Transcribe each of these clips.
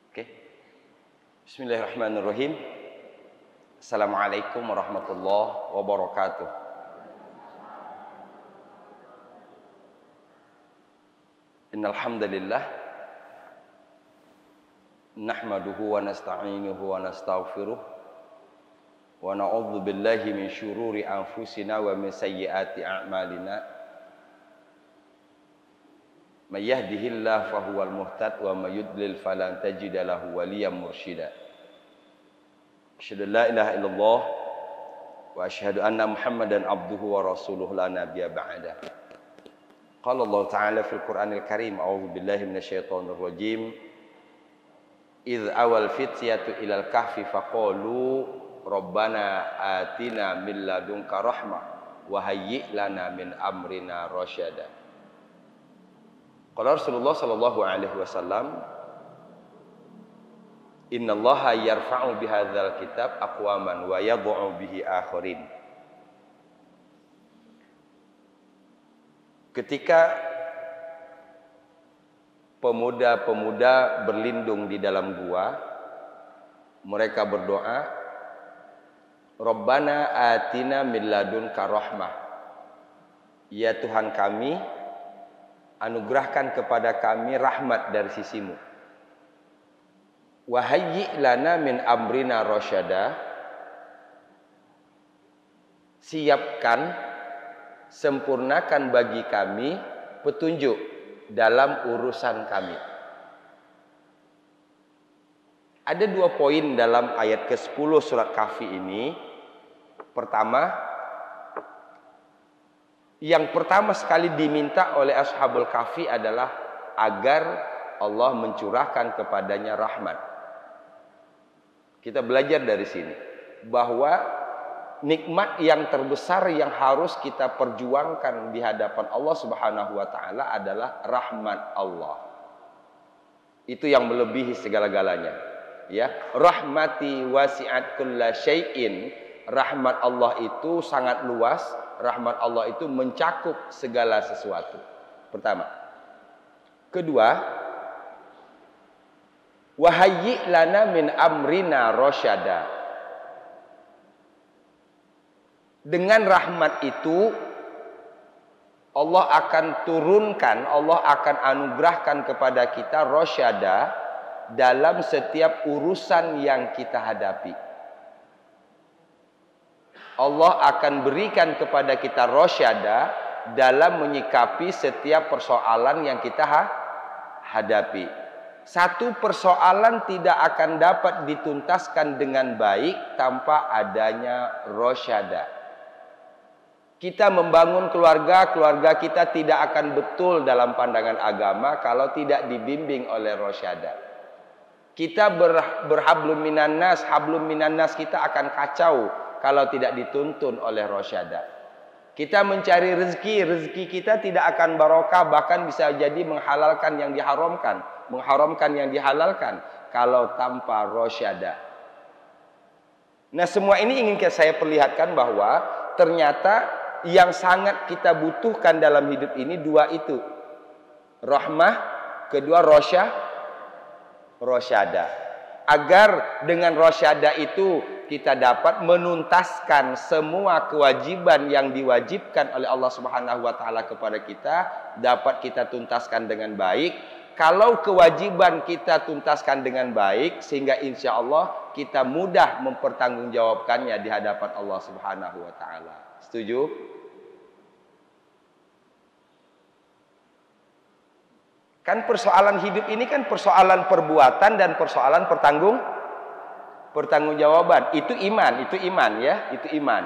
Oke. Bismillahirrahmanirrahim. Assalamualaikum warahmatullahi wabarakatuh. Innal hamdalillah nahmaduhu wa nasta'inuhu wa nastaghfiruh wa na'udzu billahi min syururi anfusina wa min sayyiati a'malina. May yahdihillahu fahuwal muhtad wa may yudlil falan tajida lahu waliyyan mursyida. Asyhadu an la ilaha illallah wa asyhadu anna Muhammadan abduhu wa rasuluhu la nabiyya ba'da. Qala Allah Ta'ala fil Qur'anil Karim, a'udzu billahi minasyaitonir rajim. Idz awal fityatu ilal kahfi faqalu rabbana atina min ladunka rahmah wa hayyi' lana min amrina rasyada. Qala Rasulullah sallallahu alaihi wasallam, innallaha yarfa'u bihadzal kitab aqwaman wa yad'u bihi akharin. Ketika pemuda-pemuda berlindung di dalam gua, mereka berdoa, Rabbana atina min ladunka rahmah. Ya Tuhan kami, anugerahkan kepada kami rahmat dari sisimu. Wa hayyi' lana min amrina rasyada. Siapkan, sempurnakan bagi kami petunjuk dalam urusan kami. Ada 2 poin dalam ayat ke-10 surat Kahfi ini. Yang pertama sekali diminta oleh Ashabul Kahfi adalah agar Allah mencurahkan kepadanya rahmat. Kita belajar dari sini bahwa nikmat yang terbesar yang harus kita perjuangkan di hadapan Allah Subhanahu wa taala adalah rahmat Allah. Itu yang melebihi segala-galanya. Ya, rahmati wasi'at kulla syai'in. Rahmat Allah itu sangat luas. Rahmat Allah itu mencakup segala sesuatu. Pertama. Kedua, wa hayyi' lana min amrina rasyada. Dengan rahmat itu Allah akan turunkan, Allah akan anugerahkan kepada kita rasyada dalam setiap urusan yang kita hadapi. Allah akan berikan kepada kita rasyada dalam menyikapi setiap persoalan yang kita hadapi. Satu persoalan tidak akan dapat dituntaskan dengan baik tanpa adanya rasyada. Kita membangun keluarga, keluarga kita tidak akan betul dalam pandangan agama kalau tidak dibimbing oleh rasyada. Kita berhablum minan nas, hablum minan nas kita akan kacau kalau tidak dituntun oleh rasyada. Kita mencari rezeki, rezeki kita tidak akan barokah, bahkan bisa jadi menghalalkan yang diharamkan, mengharamkan yang dihalalkan kalau tanpa rasyada. Nah, semua ini ingin saya perlihatkan bahwa ternyata yang sangat kita butuhkan dalam hidup ini 2 itu. Rahmah, kedua rasyada. Agar dengan rasyada itu kita dapat menuntaskan semua kewajiban yang diwajibkan oleh Allah Subhanahu wa taala kepada kita, dapat kita tuntaskan dengan baik. Kalau kewajiban kita tuntaskan dengan baik, sehingga insya Allah kita mudah mempertanggungjawabkannya di hadapan Allah Subhanahu wa taala. Setuju? Kan persoalan hidup ini kan persoalan perbuatan dan persoalan pertanggungjawaban. Itu iman ya, itu iman.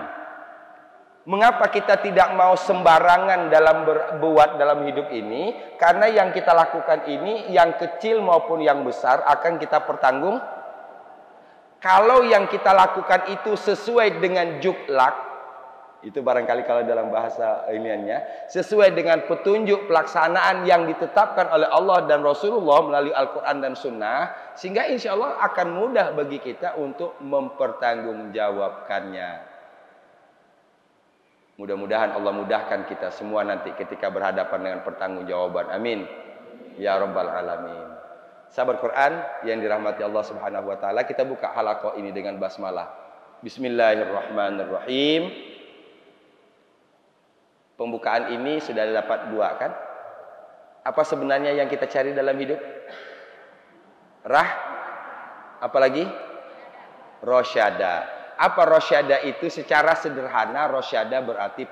Mengapa kita tidak mau sembarangan dalam berbuat dalam hidup ini? Karena yang kita lakukan ini, yang kecil maupun yang besar akan kita pertanggung. Kalau yang kita lakukan itu sesuai dengan juklak, Itu barangkali kalau dalam bahasa iniannya, sesuai dengan petunjuk pelaksanaan yang ditetapkan oleh Allah dan Rasulullah melalui Al-Quran dan Sunnah, sehingga insya Allah akan mudah bagi kita untuk mempertanggungjawabkannya. Mudah-mudahan Allah mudahkan kita semua nanti ketika berhadapan dengan pertanggungjawaban. Amin. Ya Rabbal Alamin. Sahabat Quran yang dirahmati Allah Subhanahu wa taala, kita buka halaqah ini dengan basmalah. Bismillahirrahmanirrahim. Pembukaan ini sudah dapat 2 kan? Apa sebenarnya yang kita cari dalam hidup? Apalagi? Rosyada. Apa rosyada itu? Secara sederhana, rosyada berarti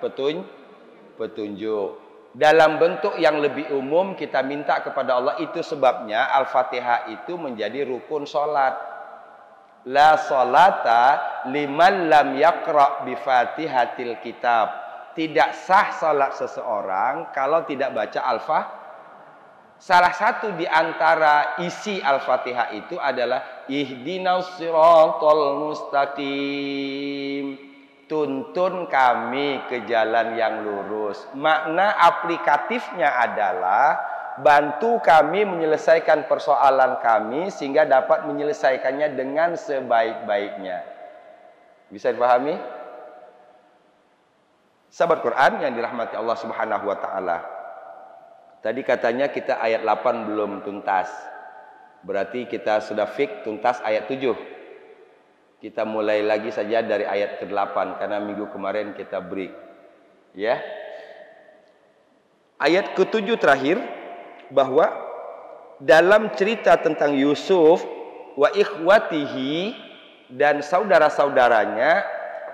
petunjuk. Dalam bentuk yang lebih umum kita minta kepada Allah, itu sebabnya Al-Fatihah itu menjadi rukun salat. La salata liman lam yaqra bi Fatihatil kitab. Tidak sah salat seseorang kalau tidak baca Al-Fatihah. Salah satu di antara isi Al-Fatihah itu adalah ihdinas siratal mustaqim. Tuntun kami ke jalan yang lurus. Makna aplikatifnya adalah bantu kami menyelesaikan persoalan kami sehingga dapat menyelesaikannya dengan sebaik-baiknya. Bisa dipahami? Sahabat Quran yang dirahmati Allah Subhanahu wa taala. Tadi katanya kita ayat 8 belum tuntas. Berarti kita sudah fix tuntas ayat 7. Kita mulai lagi saja dari ayat ke-8 karena minggu kemarin kita break. Ya. Ayat ke-7 terakhir bahwa dalam cerita tentang Yusuf wa ikhwatihi dan saudara-saudaranya,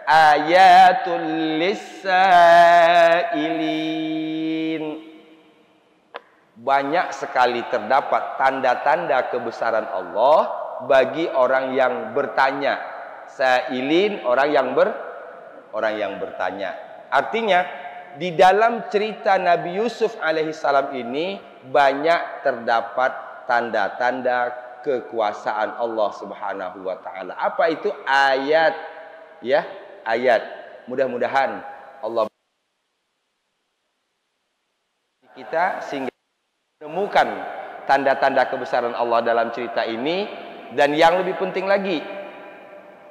ayatul lisailin, banyak sekali terdapat tanda-tanda kebesaran Allah bagi orang yang bertanya. Sailin, orang yang bertanya. Artinya di dalam cerita Nabi Yusuf alaihissalam ini banyak terdapat tanda-tanda kekuasaan Allah Subhanahu wa taala. Apa itu? Ayat, ya, ayat. Mudah-mudahan Allah kita sehingga menemukan tanda-tanda kebesaran Allah dalam cerita ini, dan yang lebih penting lagi,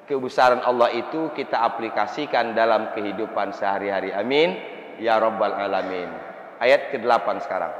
kebesaran Allah itu kita aplikasikan dalam kehidupan sehari-hari. Amin ya Rabbal Alamin. Ayat ke-8 sekarang.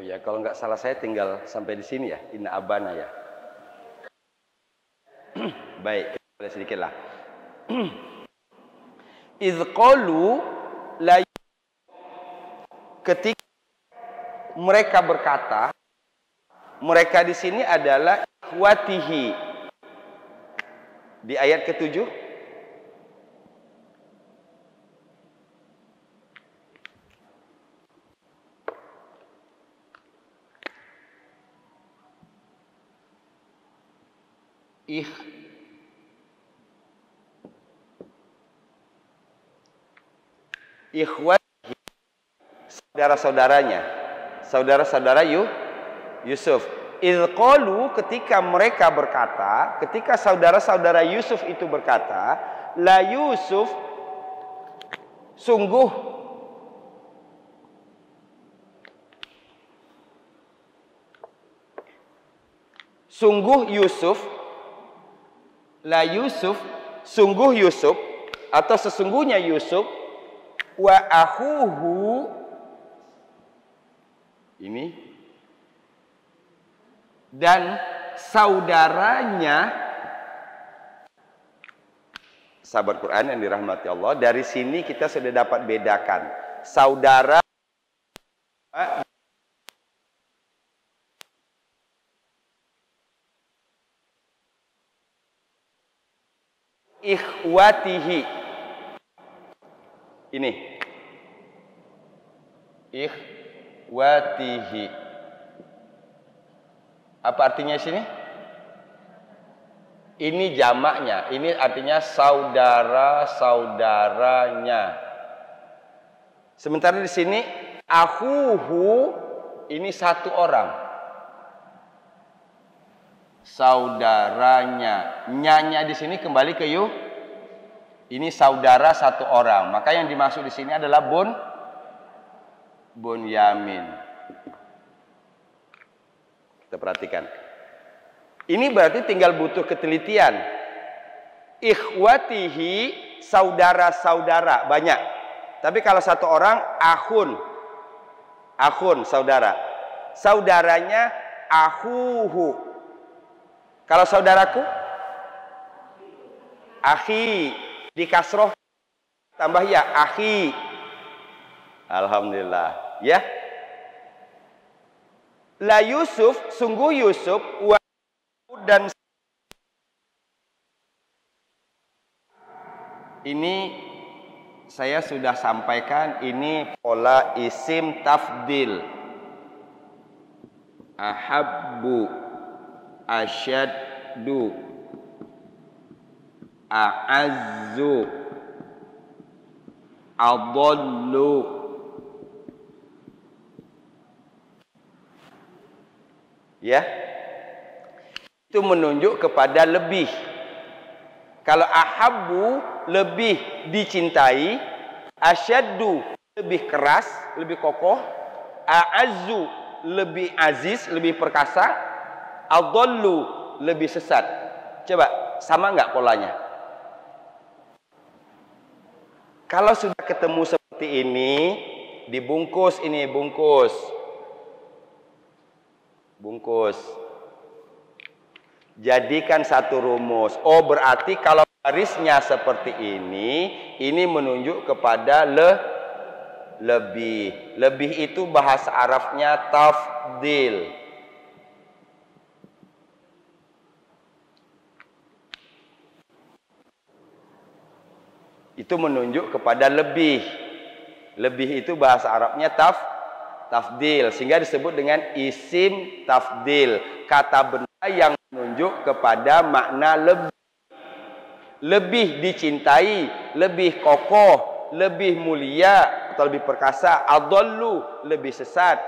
Oh ya, kalau nggak salah saya tinggal sampai di sini ya, inna abana ya. Baik, kita boleh sedikit lah. Idh qalu la, ketika mereka berkata, mereka di sini adalah ikhwatihi. Di ayat ke-7 ikhwatihi, saudara-saudaranya, saudara-saudara Yusuf. Idh qalu, ketika mereka berkata, ketika saudara-saudara Yusuf itu berkata, la Yusuf, sungguh Yusuf, la Yusuf, sungguh Yusuf, atau sesungguhnya Yusuf, wa akhuhu, ini, dan saudaranya. Sahabat Quran yang dirahmati Allah, dari sini kita sudah dapat bedakan saudara ikhwatihi. Ini ikhwatihi. Apa artinya di sini? Ini jamaknya. Ini artinya saudara-saudaranya. Sementara di sini akhuhu, ini satu orang. Saudaranya. Nyanya di sini kembali ke yu. Ini saudara satu orang. Maka yang dimaksud di sini adalah Bunyamin. Kita perhatikan. Ini berarti tinggal butuh ketelitian. Ikhwatihi, saudara-saudara banyak. Tapi kalau satu orang, akhun, saudara. Saudaranya akhuhu. Kalau saudaraku, akhi, di kasroh tambah ya, akhi. Alhamdulillah, ya. La Yusuf, sungguh Yusuf, dan ini saya sudah sampaikan, ini pola isim tafdil. Ahabbu, asyaddu, a'azzu, adallu. Ya, itu menunjuk kepada lebih. Kalau ahabbu, lebih dicintai, asyaddu, lebih keras, lebih kokoh, a'azzu, lebih aziz, lebih perkasa, adallu, lebih sesat. Coba, sama nggak polanya? Kalau sudah ketemu seperti ini, dibungkus ini, bungkus. Jadikan satu rumus. Oh, berarti kalau barisnya seperti ini menunjuk kepada lebih. Lebih itu bahasa Arabnya tafdil. Itu menunjuk kepada lebih. Lebih itu bahasa Arabnya tafdil, sehingga disebut dengan isim tafdil, kata benda yang menunjuk kepada makna lebih dicintai, lebih kokoh, lebih mulia atau lebih perkasa, adallu, lebih sesat.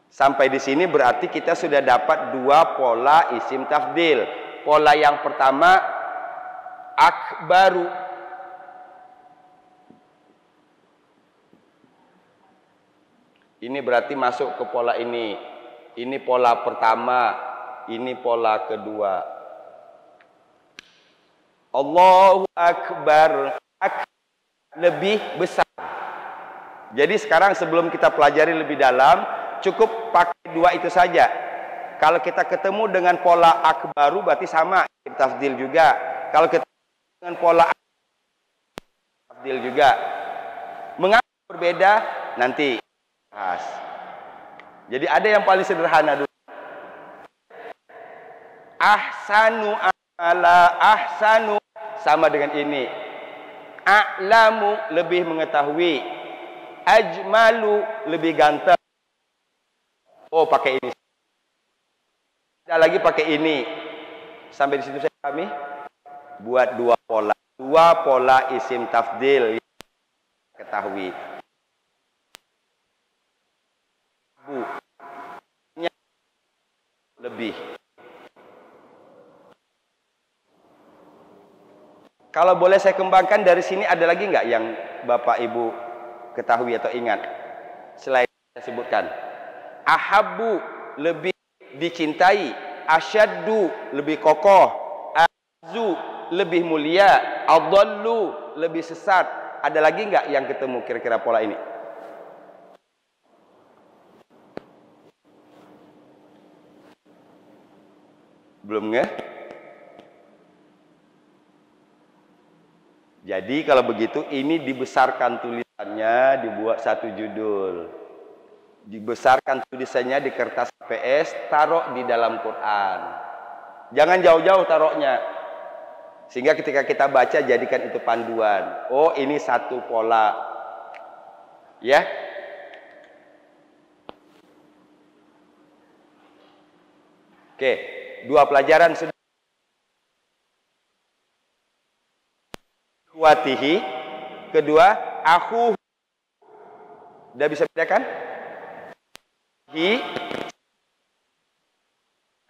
Sampai di sini berarti kita sudah dapat dua pola isim tafdil. Pola yang pertama akbaru, ini berarti masuk ke pola ini. Ini pola pertama, ini pola kedua. Allahu Akbar, lebih besar. Jadi sekarang sebelum kita pelajari lebih dalam, cukup pakai dua itu saja. Kalau kita ketemu dengan pola akbaru berarti sama, tafdil juga. Kalau ketemu dengan pola tafdil juga. Mengapa berbeda? Nanti bahas. Jadi ada yang paling sederhana dulu. Ahsanu ala ahsanu sama dengan ini. A'lamu lebih mengetahui. Ajmalu lebih ganteng. Oh, pakai ini. Tidak lagi pakai ini. Sampai di situ saya pahami. Buat dua pola. Dua pola isim tafdil yang ketahui. Bu. Lebih. Kalau boleh saya kembangkan dari sini, ada lagi nggak yang Bapak Ibu ketahui atau ingat selain saya sebutkan? Ahabbu lebih dicintai, asyaddu lebih kokoh, azu lebih mulia, adallu lebih sesat. Ada lagi nggak yang ketemu kira-kira pola ini? Belum nggak? Jadi kalau begitu ini dibesarkan tulisannya, dibuat satu judul. Dibesarkan tulisannya di kertas PS, taruh di dalam Quran. Jangan jauh-jauh taruhnya. Sehingga ketika kita baca jadikan itu panduan. Oh, ini satu pola. Ya. Oke, dua pelajaran sudah. Kuatihi, kedua aku. Udah bisa bedakan? Hi,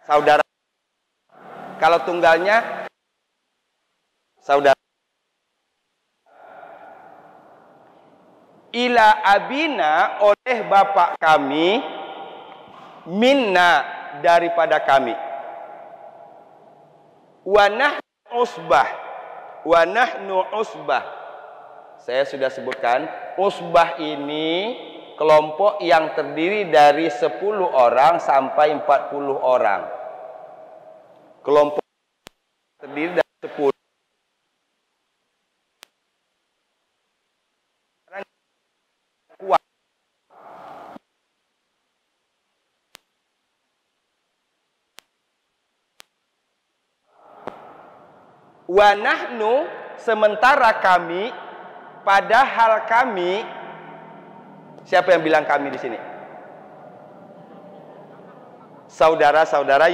saudara. Kalau tunggalnya saudara. Ila abina oleh bapak kami, minna daripada kami. Wa nahnu usbah. Wa nahnu usbah. Saya sudah sebutkan, usbah ini kelompok yang terdiri dari 10 orang sampai 40 orang. Kelompok terdiri dari 10. Kuat. Wa nahnu, sementara kami, padahal kami. Siapa yang bilang kami di sini? Saudara-saudara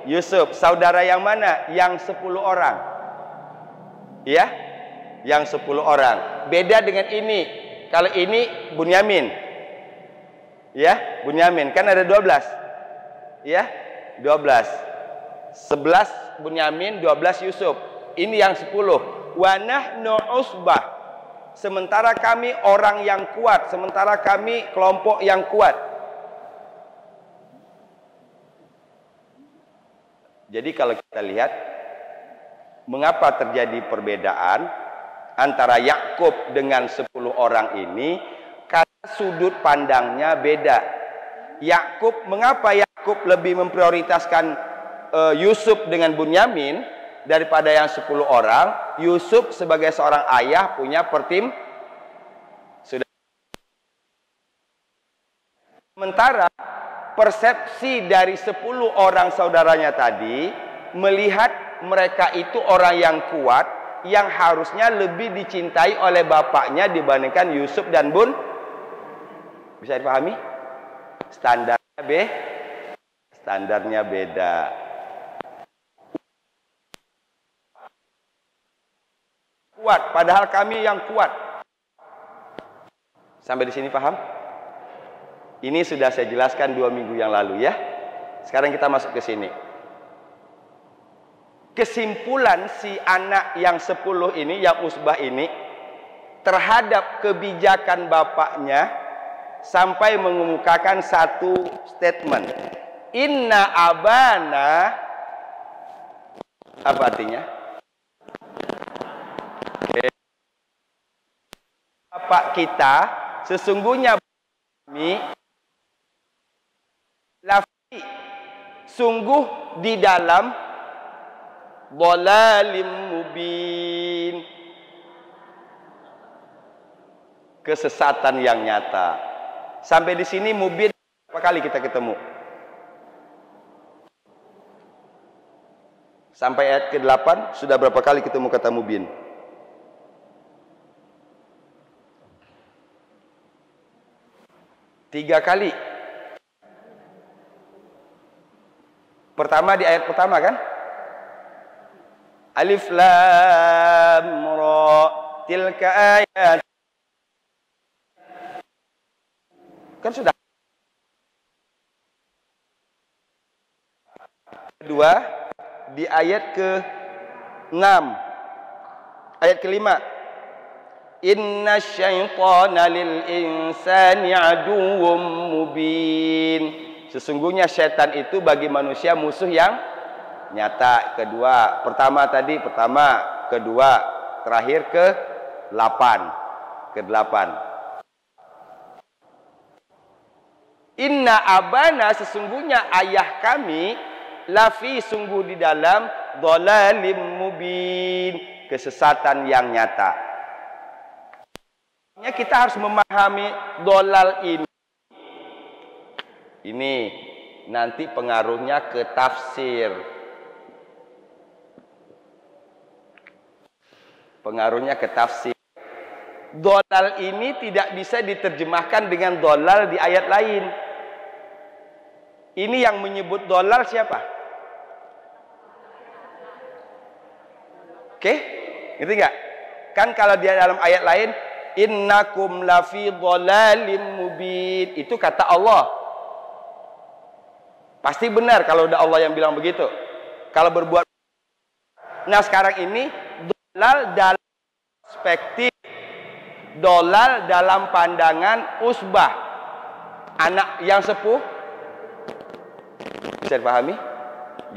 Yusuf. Saudara yang mana? Yang 10 orang. Ya? Yang 10 orang. Beda dengan ini. Kalau ini Bunyamin. Ya? Bunyamin. Kan ada 12. Ya? 12. 11 Bunyamin, 12 Yusuf. Ini yang 10. Wa nahnu usbah. Sementara kami orang yang kuat. Sementara kami kelompok yang kuat. Jadi kalau kita lihat, mengapa terjadi perbedaan antara Yakub dengan 10 orang ini? Karena sudut pandangnya beda. Yakub, mengapa Yakub lebih memprioritaskan Yusuf dengan Bunyamin daripada yang 10 orang? Yusuf sebagai seorang ayah punya sudah. Sementara persepsi dari 10 orang saudaranya tadi melihat mereka itu orang yang kuat, yang harusnya lebih dicintai oleh bapaknya dibandingkan Yusuf dan Bisa dipahami? Standarnya beda. Kuat, padahal kami yang kuat. Sampai di sini paham? Ini sudah saya jelaskan 2 minggu yang lalu ya. Sekarang kita masuk ke sini. Kesimpulan si anak yang 10 ini, yang usbah ini, terhadap kebijakan bapaknya sampai mengemukakan satu statement. Inna abana, apa artinya? Bapak kita sesungguhnya kami lafi sungguh di dalam dhalalim mubin, kesesatan yang nyata. Sampai di sini mubin berapa kali kita ketemu? Sampai ayat ke-8 sudah berapa kali ketemu kata mubin? Tiga kali. Pertama di ayat pertama kan? Alif lam ra tilka ayat. Kan sudah. Kedua di ayat ke-6. Ayat ke-5. Inna syaitana lil insani aduwwum mubin. Sesungguhnya syaitan itu bagi manusia musuh yang nyata. Kedua, pertama, kedua, terakhir ke-8. Inna abana, sesungguhnya ayah kami, lafi sungguh di dalam dhalalim mubin, kesesatan yang nyata. Kita harus memahami dolal ini nanti pengaruhnya ke tafsir. Pengaruhnya ke tafsir. Dolal ini tidak bisa diterjemahkan dengan dolal di ayat lain. Ini yang menyebut dolal siapa? Oke? Ngerti nggak? Kan kalau dia dalam ayat lain, innakum lafi dhalalim mubin, itu kata Allah. Pasti benar kalau udah Allah yang bilang begitu. Kalau berbuat. Nah sekarang ini dolal dalam perspektif, dolal dalam pandangan usbah, anak yang sepuh. Bisa dipahami?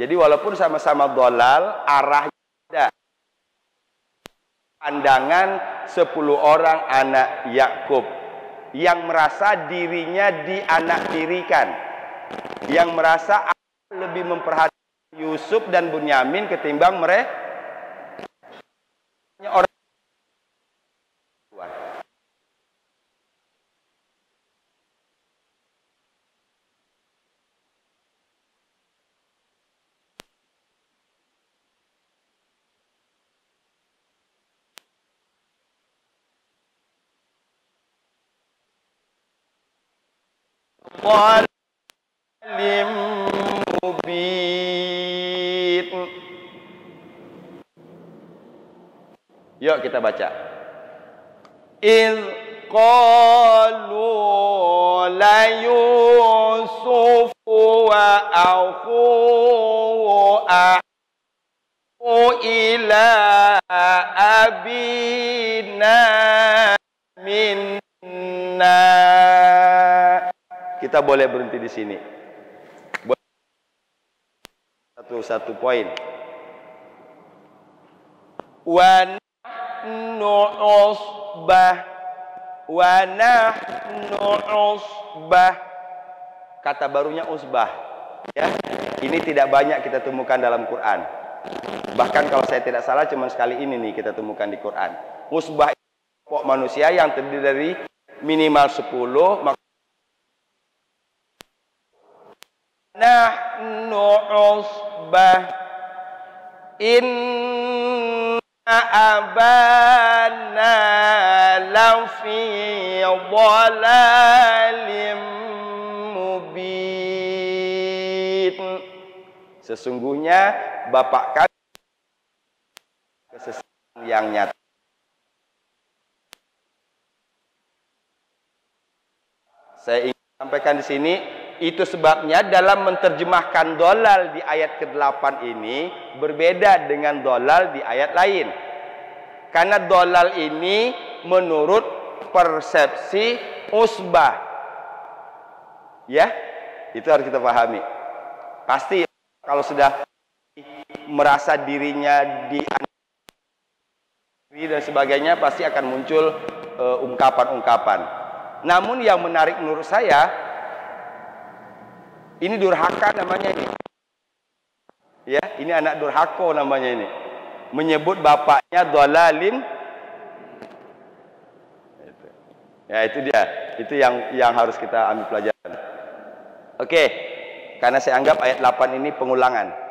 Jadi walaupun sama-sama dolal, arahnya beda. Pandangan 10 orang anak Yakub yang merasa dirinya dianaktirikan, yang merasa lebih memperhatikan Yusuf dan Bunyamin ketimbang mereka orang. Dhalim mubin. Yuk kita baca. Iz qalu la Yusuf wa akhuhu ila abina minna. Kita boleh berhenti di sini. Satu poin. Wa nahnu usbah. Kata barunya usbah. Ya, ini tidak banyak kita temukan dalam Quran. Bahkan kalau saya tidak salah cuma sekali ini nih kita temukan di Quran. Usbah itu kelompok manusia yang terdiri dari minimal 10. Nahnu usbah inna abana lafi dhalalim mubin. Sesungguhnya bapak kami kesesatan yang nyata. Saya ingin sampaikan di sini. Itu sebabnya dalam menerjemahkan dolal di ayat ke-8 ini berbeda dengan dolal di ayat lain. Karena dolal ini menurut persepsi usbah. Ya, itu harus kita pahami. Pasti kalau sudah merasa dirinya dan sebagainya pasti akan muncul ungkapan-ungkapan. Namun yang menarik menurut saya, ini durhaka namanya ini. Ya, ini anak durhaka namanya ini. Menyebut bapaknya dhalalin. Ya, itu dia. Itu yang harus kita ambil pelajaran. Oke. Karena saya anggap ayat 8 ini pengulangan.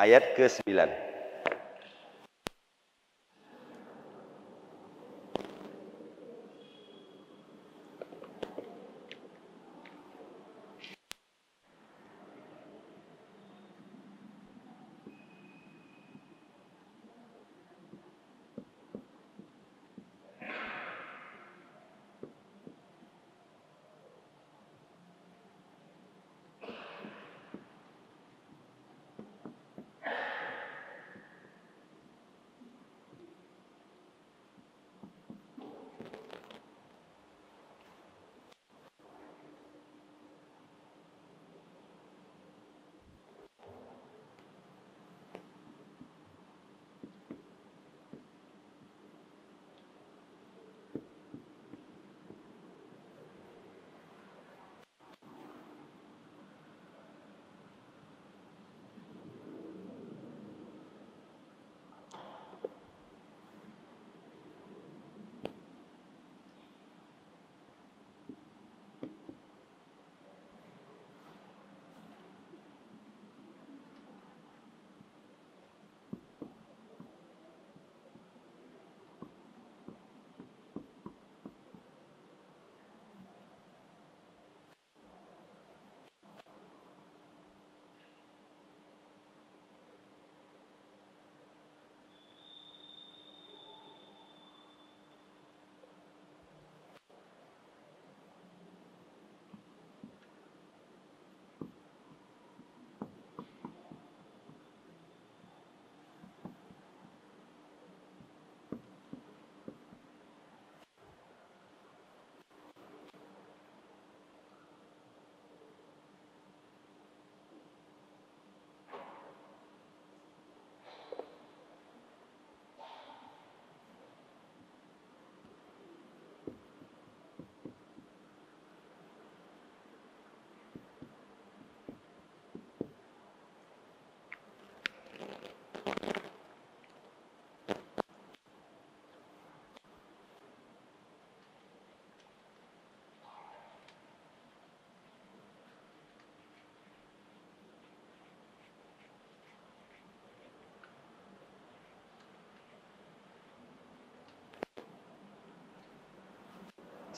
Ayat ke-9.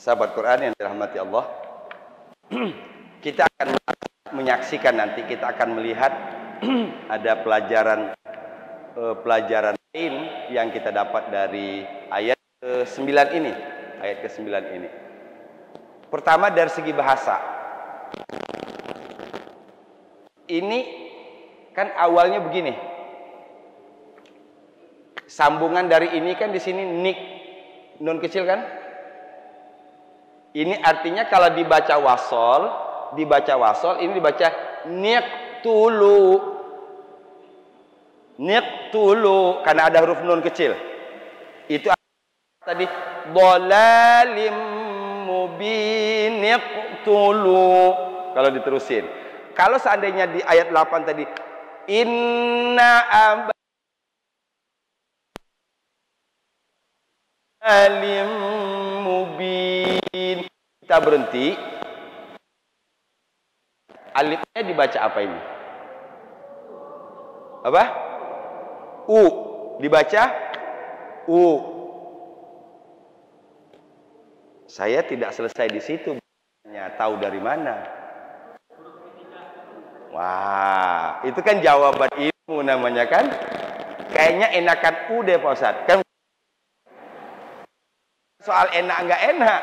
Sahabat Quran yang dirahmati Allah, kita akan menyaksikan nanti, kita akan melihat ada pelajaran lain yang kita dapat dari ayat ke-9 ini. Ayat ke-9 ini. Pertama dari segi bahasa. Ini kan awalnya begini. Sambungan dari ini kan di sini nik, nun kecil kan? Ini artinya kalau dibaca wasol, ini dibaca niqtulu. Niqtulu karena ada huruf nun kecil. Itu tadi dhalalim mubin niqtulu. Kalau diterusin. Kalau seandainya di ayat 8 tadi inna alim mubin, kita berhenti. Alifnya dibaca apa ini? Apa? U. Dibaca U. Saya tidak selesai di situ. Tahu dari mana? Wah, itu kan jawaban ilmu namanya kan? Kayaknya enakan U deh Pak Ustadz. Kan soal enak nggak enak.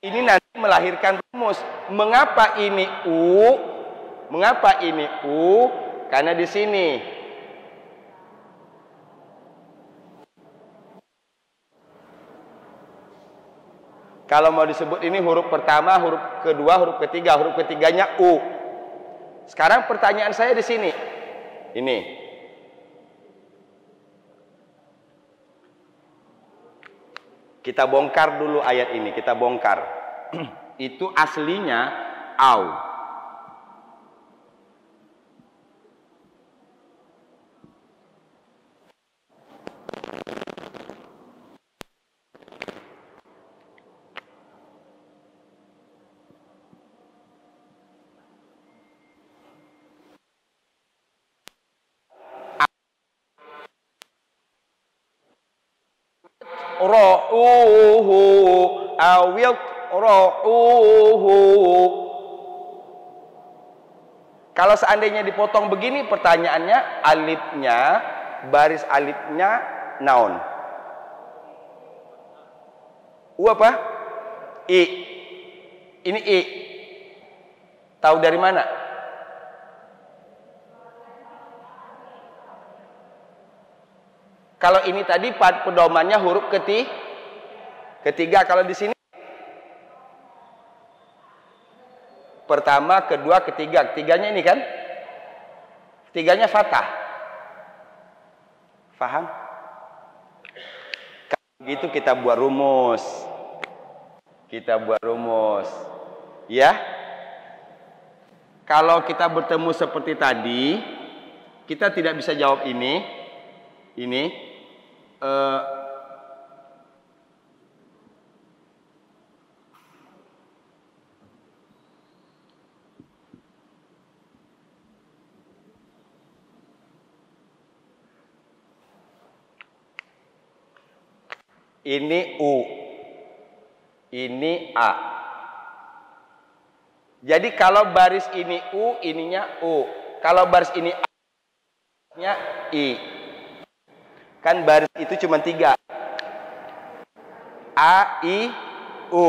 Ini nanti melahirkan rumus. Mengapa ini U? Mengapa ini U? Karena di sini. Kalau mau disebut ini huruf pertama, huruf kedua, huruf ketiga. Huruf ketiganya U. Sekarang pertanyaan saya di sini. Ini. Kita bongkar dulu ayat ini, kita bongkar. Itu aslinya au. Ra'uhu awil ra'uhu. Kalau seandainya dipotong begini pertanyaannya, alifnya, baris alifnya naon. U apa? I. Ini I. Tahu dari mana? Kalau ini tadi pedomannya huruf ketiga. Kalau di sini pertama, kedua, ketiga. Ketiganya ini kan? Ketiganya fathah. Faham? Kalau begitu kita buat rumus. Kita buat rumus. Ya? Kalau kita bertemu seperti tadi, kita tidak bisa jawab ini. Ini. Ini U, ini A. Jadi kalau baris ini U, ininya U. Kalau baris ini A, ininya I. Kan baris itu cuma 3. A, I, U.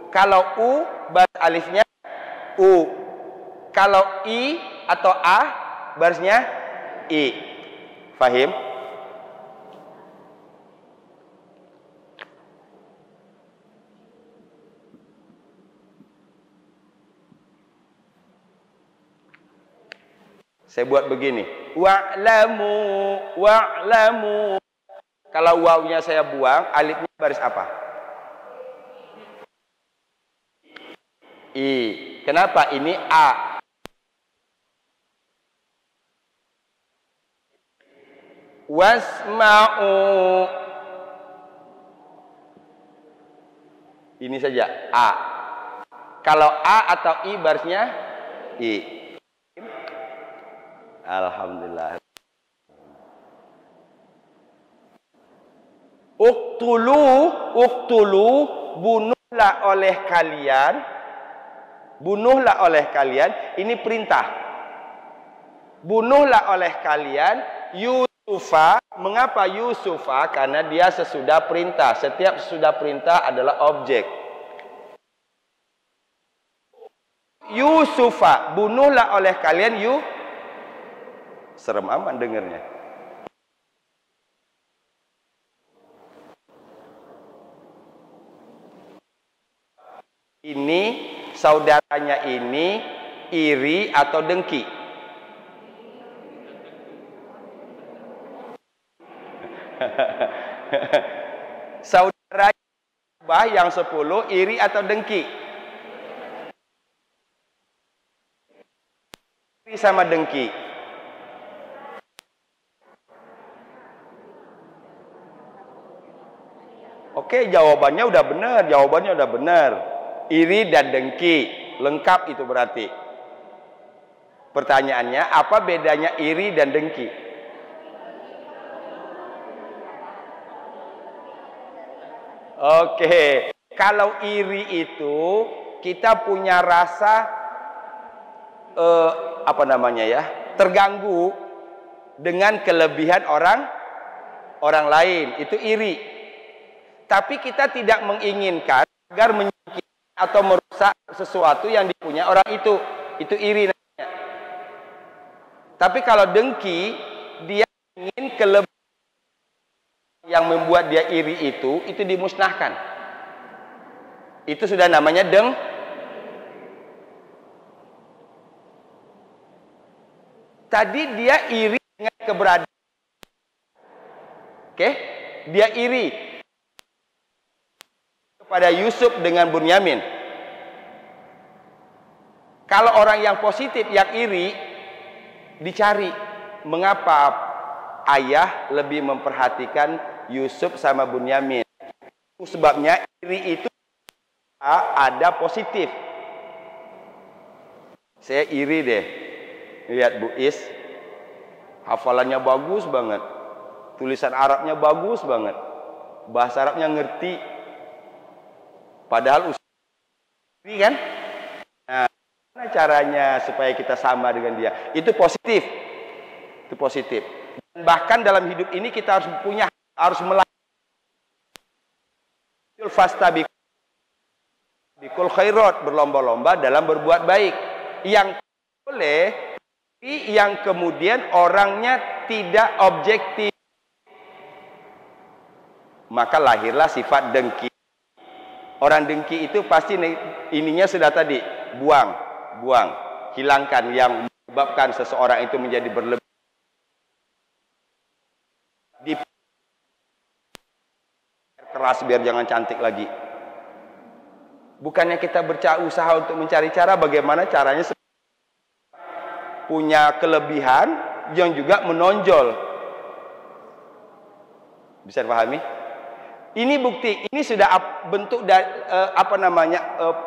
Kalau U, baris alifnya U. Kalau I atau A, barisnya I. Fahim? Saya buat begini. Wa'lamu, wa'lamu. Kalau wawunya saya buang, alifnya baris apa? I. Kenapa? Ini A. Wasma'u. Ini saja A. Kalau A atau I barisnya I. Alhamdulillah. Uktulu, bunuhlah oleh kalian. Bunuhlah oleh kalian. Ini perintah. Bunuhlah oleh kalian Yusufa. Mengapa Yusufa? Karena dia sesudah perintah. Setiap sesudah perintah adalah objek. Yusufa, bunuhlah oleh kalian serem amat dengernya. Ini saudaranya ini iri atau dengki? Saudara yang 10 iri atau dengki? Iri sama dengki. Oke, jawabannya udah benar, Iri dan dengki, lengkap itu berarti. Pertanyaannya, apa bedanya iri dan dengki? Oke, kalau iri itu kita punya rasa terganggu dengan kelebihan orang lain, itu iri. Tapi kita tidak menginginkan agar menyakiti atau merusak sesuatu yang dipunyai orang itu. Itu iri namanya. Tapi kalau dengki, dia ingin kelebihan yang membuat dia iri itu dimusnahkan. Itu sudah namanya Tadi dia iri dengan keberadaan. Oke? Dia iri kepada Yusuf dengan Bunyamin. Kalau orang yang positif, yang iri, dicari mengapa ayah lebih memperhatikan Yusuf sama Bunyamin. Sebabnya iri itu ada positif. Saya iri deh. Lihat Bu Is, hafalannya bagus banget, tulisan Arabnya bagus banget, bahasa Arabnya ngerti, padahal usia kan. Nah, gimana caranya supaya kita sama dengan dia? Itu positif, itu positif. Dan bahkan dalam hidup ini kita harus melakukan fastabiqul khairat, berlomba-lomba dalam berbuat baik. Yang boleh, yang kemudian orangnya tidak objektif, maka lahirlah sifat dengki. Orang dengki itu pasti ininya sudah tadi, buang, hilangkan yang menyebabkan seseorang itu menjadi berlebih. Keras biar jangan cantik lagi. Bukannya kita berusaha untuk mencari cara bagaimana caranya punya kelebihan yang juga menonjol. Bisa dipahami? Ini bukti, ini sudah bentuk dari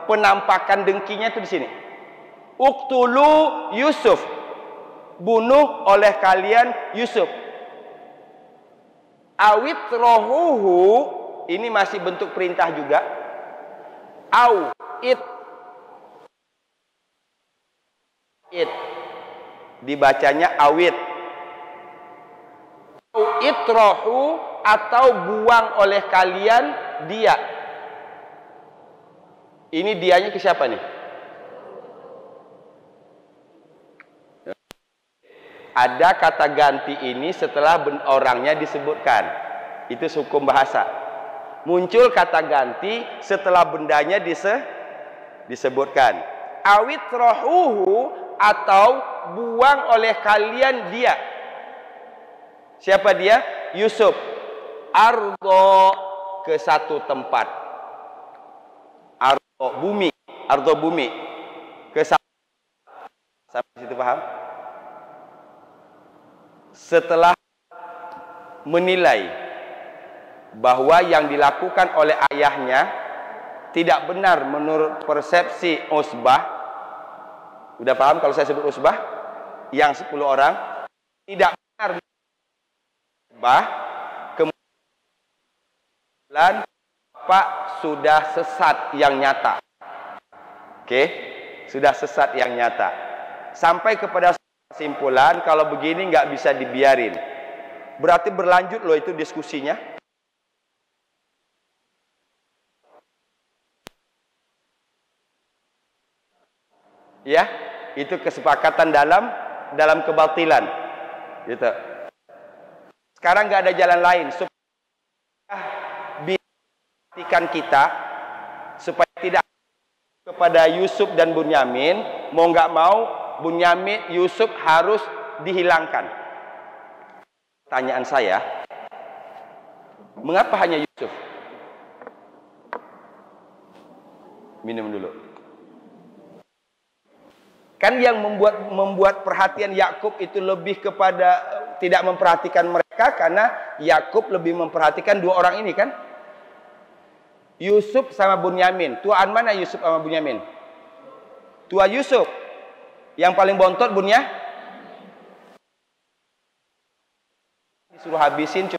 penampakan dengkinya itu di sini. Uqtulu Yusuf, bunuh oleh kalian Yusuf. Awit rohuhu, ini masih bentuk perintah juga. It dibacanya awit. Itrohu, atau buang oleh kalian dia. Ini dianya ke siapa nih? Ada kata ganti ini setelah orangnya disebutkan. Itu hukum bahasa. Muncul kata ganti setelah bendanya disebutkan. Awit rohuhu, atau buang oleh kalian dia. Siapa dia? Yusuf. Ardo, ke satu tempat. Ardo bumi ke satu. Sampai situ paham? Setelah menilai bahwa yang dilakukan oleh ayahnya tidak benar menurut persepsi Usbah. Udah paham kalau saya sebut Usbah? Yang 10 orang tidak benar Usbah. Kemudian Pak sudah sesat yang nyata. Oke, sudah sesat yang nyata. Sampai kepada kesimpulan kalau begini nggak bisa dibiarin. Berarti berlanjut loh itu diskusinya. Ya, itu kesepakatan dalam kebatilan. Gitu. Sekarang nggak ada jalan lain supaya pastikan kita supaya tidak kepada Yusuf dan Bunyamin, mau nggak mau Bunyamin, Yusuf harus dihilangkan. Pertanyaan saya, mengapa hanya Yusuf? Minum dulu. Kan yang membuat perhatian Yakub itu lebih kepada tidak memperhatikan mereka karena Yakub lebih memperhatikan dua orang ini kan? Yusuf sama Bunyamin. Tuaan mana Yusuf sama Bunyamin? Tua Yusuf. Yang paling bontot Disuruh habisin